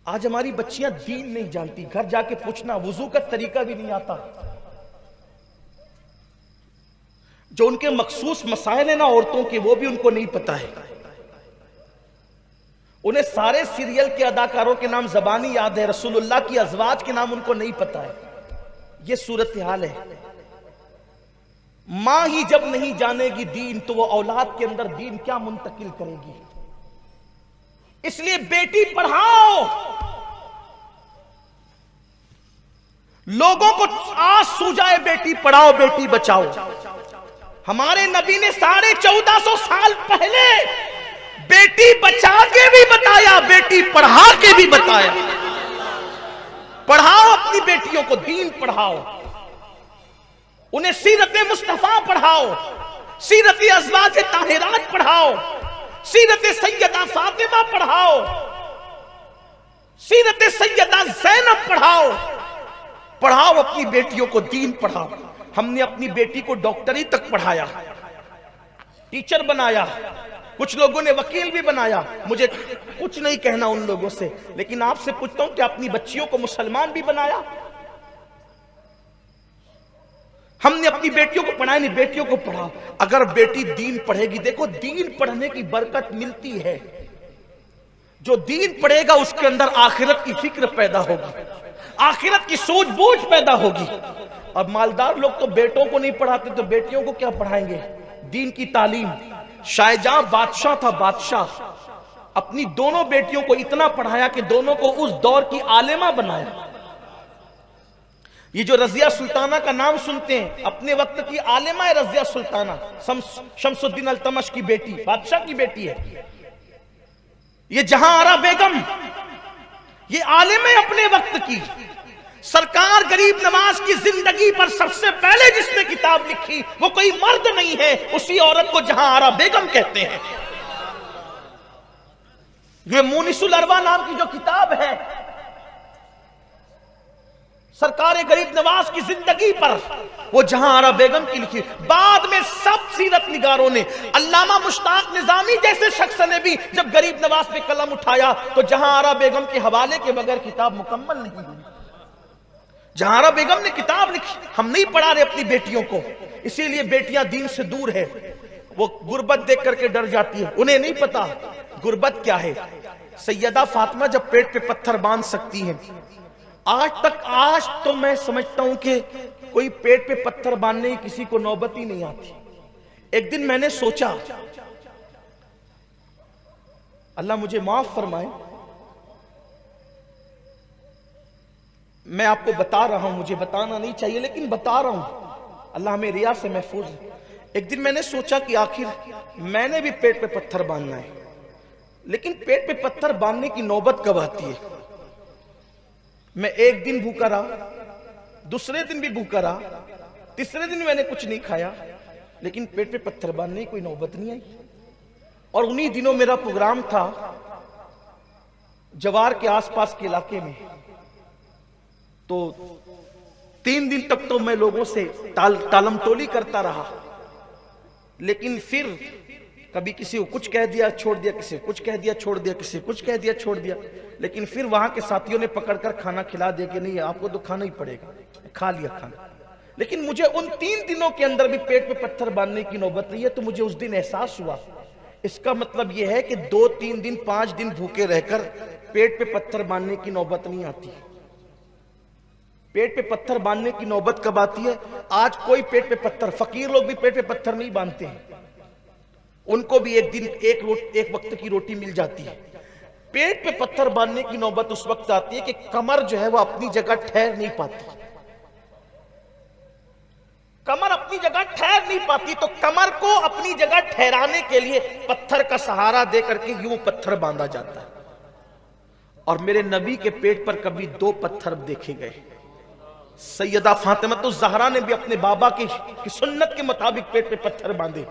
आज हमारी बच्चियां दीन नहीं जानती, घर जाके पूछना वुजू का तरीका भी नहीं आता। जो उनके मखसूस मसाइल है ना औरतों के, वो भी उनको नहीं पता है। उन्हें सारे सीरियल के अदाकारों के नाम जबानी याद है, रसूलुल्लाह की अजवाज के नाम उनको नहीं पता है। ये सूरत हाल है। मां ही जब नहीं जानेगी दीन तो वो औलाद के अंदर दीन क्या मुंतकिल करेगी। इसलिए बेटी पढ़ाओ, लोगों को आस सूझाए, बेटी पढ़ाओ बेटी बचाओ। हमारे नबी ने 1450 साल पहले बेटी बचा के भी बताया, बेटी पढ़ा के भी बताया। पढ़ाओ अपनी बेटियों को, दीन पढ़ाओ, उन्हें सीरत मुस्तफा पढ़ाओ, सीरत अज़वाज ताहिरात पढ़ाओ, सीरत सैयदा फातिमा पढ़ाओ, सीरत सैयदा ज़ैनब पढ़ाओ। पढ़ाओ अपनी बेटियों को, दीन पढ़ाओ। हमने अपनी बेटी को डॉक्टरी तक पढ़ाया, टीचर बनाया, कुछ लोगों ने वकील भी बनाया। मुझे कुछ नहीं कहना उन लोगों से, लेकिन आपसे पूछता हूं कि अपनी बच्चियों को मुसलमान भी बनाया? हमने अपनी बेटियों को पढ़ाया नहीं, बेटियों को पढ़ाओ। अगर बेटी दीन पढ़ेगी, देखो दीन पढ़ने की बरकत मिलती है। जो दीन पढ़ेगा उसके अंदर आखिरत की फिक्र पैदा होगी, आखिरत की सूझबूझ पैदा होगी। और मालदार लोग तो बेटों को नहीं पढ़ाते तो बेटियों को क्या पढ़ाएंगे? दीन की तालीम। शाहजहां बादशाह था, बादशाह अपनी दोनों बेटियों को इतना पढ़ाया कि दोनों को उस दौर की आलिमा बनाया। ये जो रजिया सुल्ताना का नाम सुनते हैं, अपने वक्त की आलिमा है रजिया सुल्ताना, शमसुद्दीन अल्तमश की बेटी, बादशाह की बेटी है। ये जहां आरा बेगम, ये आलिम है अपने वक्त की। सरकार गरीब नवाज की जिंदगी पर सबसे पहले जिसने किताब लिखी वो कोई मर्द नहीं है, उसी औरत को जहां आरा बेगम कहते हैं। ये मुनिसुल अरवा नाम की जो किताब है सरकार गरीब नवाज की जिंदगी पर, वो जहां आरा बेगम की लिखी। बाद में सब सीरत निगारों ने, अल्लामा मुश्ताक निजामी जैसे शख्स ने भी जब गरीब नवाज पे कलम उठाया तो जहां आरा बेगम के हवाले के बगैर किताब मुकम्मल नहीं हुई। जहां आरा बेगम ने किताब लिखी, हम नहीं पढ़ा रहे अपनी बेटियों को, इसीलिए बेटियां दीन से दूर है। वो गुर्बत देख करके डर जाती है, उन्हें नहीं पता गुर्बत क्या है। सैयदा फातिमा जब पेट पे पत्थर बांध सकती है, आज तो मैं समझता हूं कि कोई पेट पे पत्थर बांधने की किसी को नौबत ही नहीं आती। एक दिन मैंने सोचा, अल्लाह मुझे माफ फरमाए, मैं आपको बता रहा हूं, मुझे बताना नहीं चाहिए लेकिन बता रहा हूं, अल्लाह हमें रिया से महफूज है। एक दिन मैंने सोचा कि आखिर मैंने भी पेट पे पत्थर बांधना है, लेकिन पेट पे पत्थर बांधने की नौबत कब आती है? मैं एक दिन भूखा रहा, दूसरे दिन भी भूखा रहा, तीसरे दिन मैंने कुछ नहीं खाया, लेकिन पेट पे पत्थर बांधने की कोई नौबत नहीं आई। और उन्हीं दिनों मेरा प्रोग्राम था जवार के आसपास के इलाके में, तो 3 दिन तक तो मैं लोगों से तालम टोली करता रहा, लेकिन फिर कभी किसी को कुछ कह दिया छोड़ दिया, किसी को कुछ कह दिया छोड़ दिया, किसी को कुछ कह दिया छोड़ दिया, लेकिन फिर वहां के साथियों ने पकड़कर खाना खिला दिया कि नहीं आपको तो खाना ही पड़ेगा, खा लिया खाना। लेकिन मुझे उन 3 दिनों के अंदर भी पेट पे पत्थर बांधने की नौबत नहीं है। तो मुझे उस दिन एहसास हुआ, इसका मतलब यह है कि 2-3 दिन 5 दिन भूखे रहकर पेट पे पत्थर बांधने की नौबत नहीं आती। पेट पे पत्थर बांधने की नौबत कब आती है? आज कोई पेट पे पत्थर, फकीर लोग भी पेट पे पत्थर नहीं बांधते हैं, उनको भी एक दिन एक वक्त की रोटी मिल जाती है। पेट पे पत्थर बांधने की नौबत उस वक्त आती है कि कमर जो है वो अपनी जगह ठहर नहीं पाती। कमर अपनी जगह ठहर नहीं पाती, तो कमर को अपनी जगह ठहराने के लिए पत्थर का सहारा दे करके यूं पत्थर बांधा जाता है। और मेरे नबी के पेट पर कभी 2 पत्थर देखे गए। सैयदा फातिमा तो ज़हरा ने भी अपने बाबा की सुन्नत के मुताबिक पेट पे पत्थर बांधे।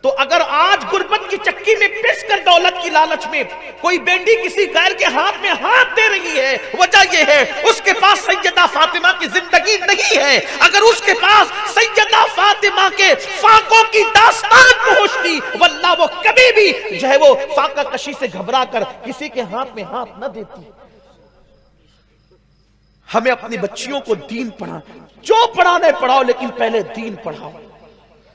तो अगर आज गुर्बत की चक्की में पिस कर दौलत की लालच में कोई बेंडी किसी गैर के हाथ में हाथ दे रही है, वजह यह है उसके पास सैयदा फातिमा की जिंदगी नहीं है। अगर उसके पास सैयदा फातिमा के फाकों की दास्तान पहुंचती, वल्लाह वो कभी भी जो है वो फाका कशी से घबरा कर किसी के हाथ में हाथ न देती। हमें अपनी बच्चियों को दीन पढ़ा, जो पढ़ाने पढ़ाओ, लेकिन पहले दीन पढ़ाओ।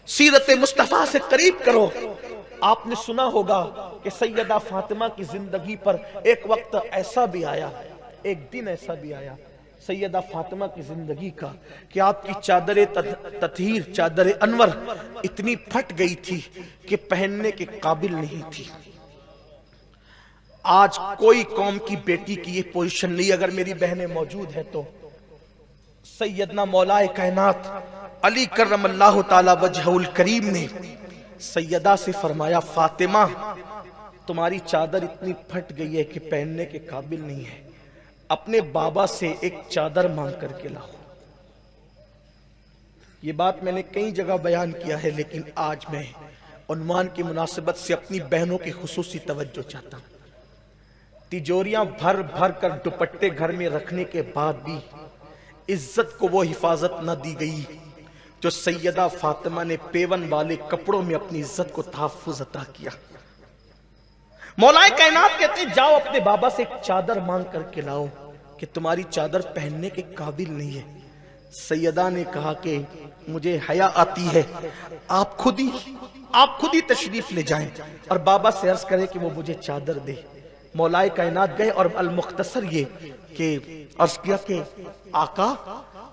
सीरत मुस्तफा से करीब करो। आपने सुना होगा कि सैयदा फातिमा की जिंदगी पर एक वक्त ऐसा भी आया, एक दिन ऐसा भी आया सैयदा फातिमा की जिंदगी का कि आपकी चादर ततहीर, चादर अनवर इतनी फट गई थी कि पहनने के काबिल नहीं थी। आज कोई कौम की बेटी की ये पोजीशन नहीं। अगर मेरी बहनें मौजूद है तो सैयदना मौलाए कायनात अली करमल्लाहु ताला वजहुल करीम ने सैयदा से फरमाया, फातिमा तुम्हारी चादर इतनी फट गई है कि पहनने के काबिल नहीं है, अपने बाबा से एक चादर मांग करके लाओ। ये बात मैंने कई जगह बयान किया है, लेकिन आज मैं उन्वान की मुनासिबत से अपनी बहनों की खुसूसी तवज्जो चाहता हूं। तिजोरियां भर भर कर दुपट्टे घर में रखने के बाद भी इज्जत को वो हिफाजत न दी गई जो सैयदा फातिमा ने पेवन वाले कपड़ों में अपनी इज्जत को तहफ्फुज अता किया। मौलाए कायनात कहते हैं, जाओ अपने बाबा से एक चादर मांग करके लाओ कि तुम्हारी चादर पहनने के काबिल नहीं है। सैयदा ने कहा कि मुझे हया आती है, आप खुद ही तशरीफ ले जाएं और बाबा से अर्ज करें कि वो मुझे चादर दे। मौलाए कायनात गए और अल मुख्तसर ये कि अर्ज किया कि आका,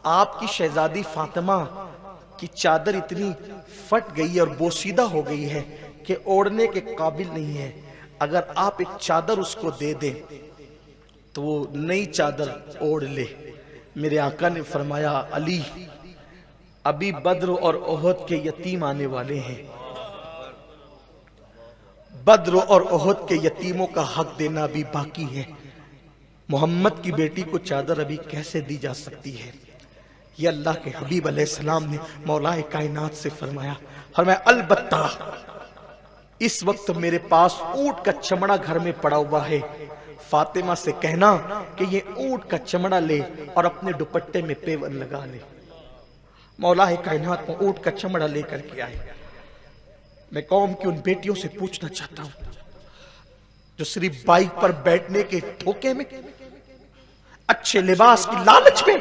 आपकी शहजादी फातिमा की चादर इतनी फट गई और बोसीदा हो गई है कि ओढ़ने के काबिल नहीं है। अगर आप एक चादर उसको दे दे तो वो नई चादर ओढ़ ले। मेरे आका ने फरमाया, अली अभी बद्र और ओहद के यतीम आने वाले हैं, बद्र और ओहद के यतीमों का हक देना भी बाकी है। मोहम्मद की बेटी को चादर अभी कैसे दी जा सकती है? ये अल्लाह के हबीब अलैहिस्सलाम ने मौलाए कायनात से फरमाया, अलबत्ता इस वक्त मेरे पास ऊंट का चमड़ा घर में पड़ा हुआ है, फातिमा से कहना कि ये ऊंट का चमड़ा ले और अपने दुपट्टे में पेवन लगा ले। मौलाए कायनात को ऊंट का चमड़ा लेकर के आए। मैं कौम की उन बेटियों से पूछना चाहता हूं जो सिर्फ बाइक पर बैठने के धोखे में, अच्छे लिबास की लालच में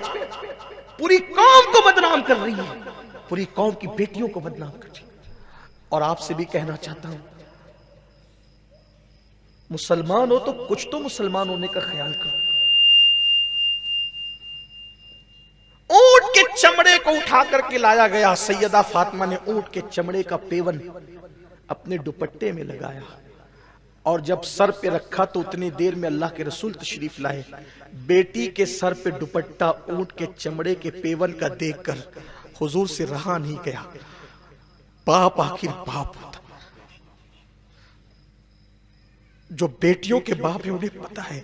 पूरी कौम को बदनाम कर रही है, पूरी कौम की बेटियों को बदनाम कर रही है। और आपसे भी कहना चाहता हूं, मुसलमान हो तो कुछ तो मुसलमान होने का ख्याल करो। ऊंट के चमड़े को उठा करके लाया गया। सैयदा फातिमा ने ऊंट के चमड़े का पेवन अपने दुपट्टे में लगाया और जब सर पे रखा तो उतनी देर में अल्लाह के रसूल तशरीफ लाए। बेटी के सर पे दुपट्टा ऊंट के चमड़े के पेवन का देखकर हुजूर से रहा नहीं गया। बाप आखिर बाप होता, जो बेटियों के बाप है उन्हें पता है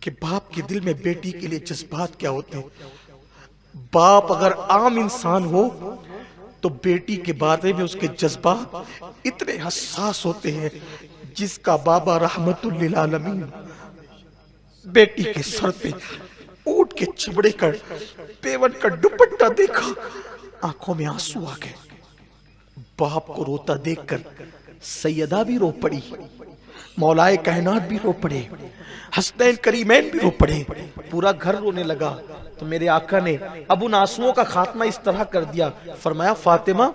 कि बाप के दिल में बेटी के लिए जज्बात क्या होते हैं। बाप अगर आम इंसान हो तो बेटी के बारे में उसके जज्बात इतने हसास होते हैं। जिसका बाबा रहमतुल लिल आलमीन बेटी के सर पे ऊंट के चमड़े का पेवन का दुपट्टा देखा, आंखों में आंसू आ गए। बाप को रोता देखकर सैयदा भी रो पड़ी, मौलाए कायनात भी रो पड़े, हसनैन करीमैन भी रो पड़े, पूरा घर रोने लगा। तो मेरे आका ने अब उन आंसुओं का खात्मा इस तरह कर दिया, फरमाया, फातिमा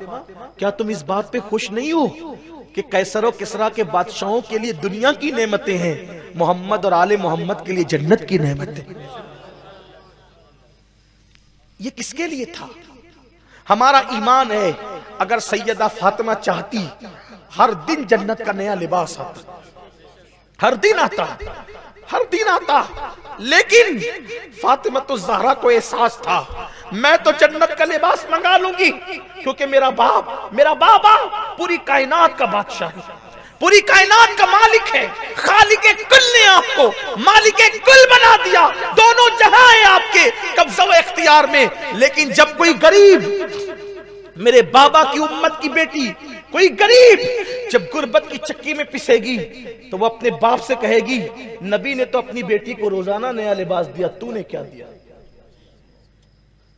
क्या तुम इस बात पे खुश नहीं हो कि कैसर और किसरा के बादशाहों के लिए दुनिया की नेमतें हैं, मोहम्मद और आले मोहम्मद के लिए जन्नत की नेमतें। ये किसके लिए था? हमारा ईमान है, अगर सैयदा फातिमा चाहती हर दिन जन्नत का नया लिबास आता, हर दिन आता, हर दिन आता, लेकिन फातिमा तो ज़हरा को एहसास था, मैं तो जन्नत का लिबास मंगा लूंगी क्योंकि मेरा बाबा पूरी कायनात का बादशाह है, पूरी कायनात का मालिक है। खालिके कुल ने आपको मालिके कुल बना दिया, दोनों जहां है आपके कब्ज़ा व इख्तियार में। लेकिन जब कोई गरीब, मेरे बाबा की उम्मत की बेटी, कोई गरीब जब गुर्बत की चक्की में पिसेगी तो वो अपने बाप से कहेगी, नबी ने तो अपनी बेटी को रोजाना नया लिबास दिया, तूने क्या दिया?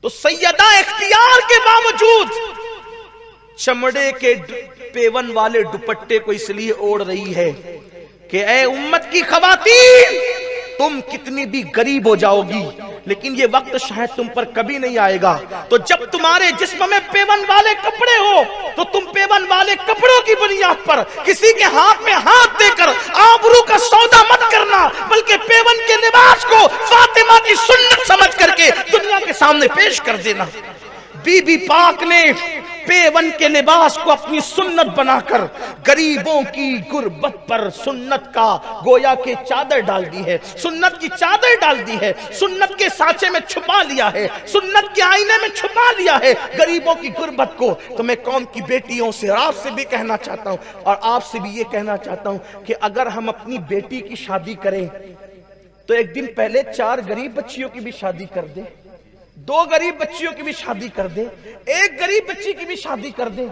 तो सैयदा इख्तियार के बावजूद चमड़े के पेवन वाले दुपट्टे को इसलिए ओढ़ रही है कि ऐ उम्मत की खवातीन, तुम कितनी भी गरीब हो जाओगी, लेकिन ये वक्त शायद तुम पर कभी नहीं आएगा। तो जब तुम्हारे जिस्म में पेवन वाले कपड़े हो तो तुम पेवन वाले कपड़ों की बुनियाद पर किसी के हाथ में हाथ देकर आबरू का सौदा मत करना, बल्कि पेवन के लिबास को फातिमा की सुन्नत समझ करके दुनिया के सामने पेश कर देना। बीबी पाक ने पेवन के लिबास को अपनी सुन्नत बनाकर गरीबों की गुर्बत पर सुन्नत का गोया के चादर डाल दी है, सुन्नत की चादर डाल दी है, सुन्नत के सांचे में छुपा लिया है, सुन्नत के आईने में छुपा लिया है गरीबों की गुर्बत को। तो मैं कौम की बेटियों से और आपसे भी कहना चाहता हूं, और आपसे भी ये कहना चाहता हूं कि अगर हम अपनी बेटी की शादी करें तो एक दिन पहले 4 गरीब बच्चियों की भी शादी कर दें, 2 गरीब बच्चियों की भी शादी कर दे, 1 गरीब बच्ची की भी शादी कर दे,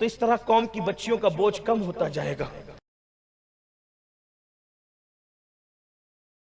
तो इस तरह कौम की बच्चियों का बोझ कम होता जाएगा।